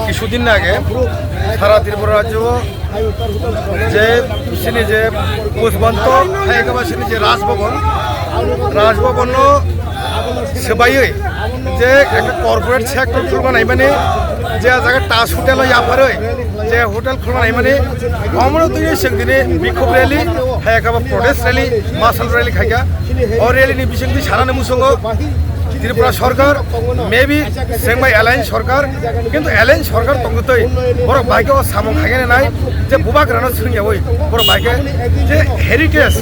কিছুদিন আগে সারা ত্রিপুরা রাজ্য যে পুষ্পন্ত যে রাজভবন সেবাই যে একটা কর্পোরেট সেক্টর খুলবাनाय माने যে জায়গা টাচ হোটেল ইয়াফारो যে হোটেল খুলবাनाय माने আমরা তো সেদিনে বিক্ষোভ র্যালি হায়কাবা প্রটেস্ট র্যালি মার্শাল র্যালি খাইগা और র্যালিनि बिसंगि सारानो मुसंगो त्रिपुरा सरकार मेबी सेंबाई एलायंस सरकार किन्तु एलायंस सरकार तंगतै बर बाइके सामो खागेने नाय जे बुबाक रानो सुनियावै बर बाइके जे हेरिटेज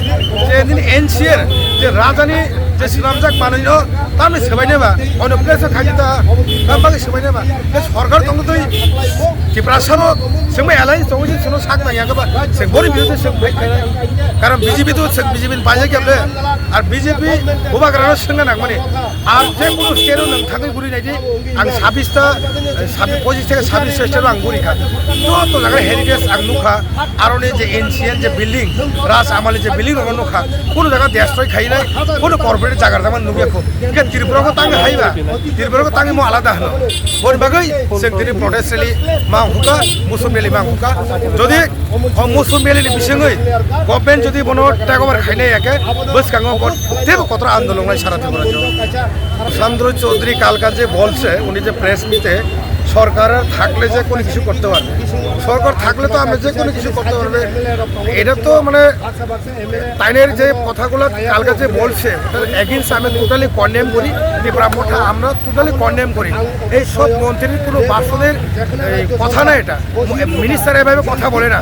जे दिन एनसीआर जे राजानि जे सिनामजाक बानायनो तामे सेबायनेबा अन प्लेस खाजिता बागे सेबायनेबा जे सरकार तंगतै त्रिपुरा सनो सेंबाई एलायंस तंगजि सनो साक नायागबा से गरि बिरोधि से फाइट खाय कारण बीजेपी तो बीजेपी बाजे केबले आर बीजेपी बुबाक रानो संगा नागमाने आर जे कोनो स्टेटआव नोंथाङै गुरिनायदि आं 25 থেকে 26 स्टेटआव आं गुरिखा तो जागा हेरिटेज आं नुखा आरनि जे एनसीएन जे बिल्डिं राज आमालि जे बिल्डिं दङ नुखा कोनो जागा देस्ट्रय खायनाय कोनो कॉर्पोरेट जागा जामान नुबियाखौ के त्रिपुराखौ तांगे हायबा त्रिपुराखौ तांगे मो आलादा हनो बोर बागै जों दिनै प्रटेस्ट रेली मा हुका मुसुम रेली मा हुका जदि मुसुम रेलिनि बिसङै गभर्नमेन्ट जदि बनो टेक ओभार खायनाय एके बसकाङो तेबो कतरा आन्दोलन नाय सारा त्रिपुरा सुशाন্ত চৌধুরী কালকা যে বলছে উনি যে প্রেস মিটে সরকারের থাকলে যে কোনো কিছু করতে পারবে সরকার থাকলে তো আমি যে কোনো কিছু করতে পারবে এটা তো মানে তাইনের যে কথাগুলো কালকা যে বলছে এগেইনস্ট আমি টোটালি কন্ডেম করি ত্রিপুরা মোটা আমরা টোটালি কন্ডেম করি এই সব মন্ত্রীর কোনো বাসনের কথা না এটা মিনিস্টার এভাবে কথা বলে না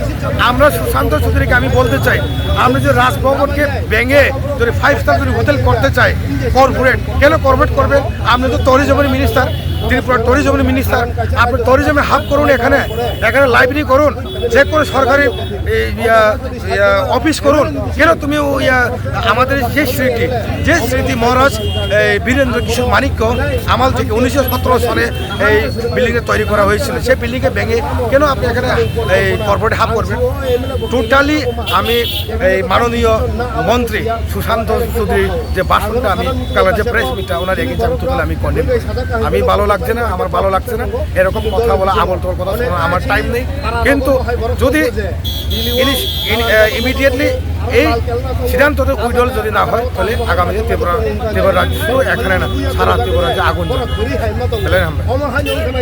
আমরা সুশান্ত চৌধুরীকে আমি বলতে চাই আমরা যে রাজভবনকে ভেঙে যদি 5 স্টার যদি হোটেল করতে চাই কর্পোরেট কেন কর্পোরেট করবেন আপনি তো ট্যুরিজমের মিনিস্টার त्रिपुरा टूरिज्म मिनिस्टार आप टूरिज्म हाब करुन एखाने लाइब्रेरी करुन जे कोनो सरकारी अफिस करुन केन तुम स्मृति महाराज वीरेंद्र किशोर मानिक्य आमाल থেকে 1917 साले बिल्डिंग तैरी करा হয়েছিল সেই बिल्डिंग भेंगे केन আপনি এখানে कॉर्पोरेट हाब करबेन टोटाली आमी माननीय मंत्री सुशाন্ত चौधरी যে ভাষণটা আমি কালকে যে প্রেস মিটটা ওনার এগেইনস্ট আমি টোটালি আমি কন্ডেম আমি ভালো লাগছে না আমার ভালো লাগছে না এরকম কথা বলা আবল তোর কথা শোনা আমার টাইম নেই কিন্তু যদি ইমিডিয়েটলি এই সিদ্ধান্তটা উইডল যদি না হয় তাহলে আগামী ত্রিপুরা রাজ্য এখানে না সারা ত্রিপুরা রাজ্যে আগুন জ্বলবে।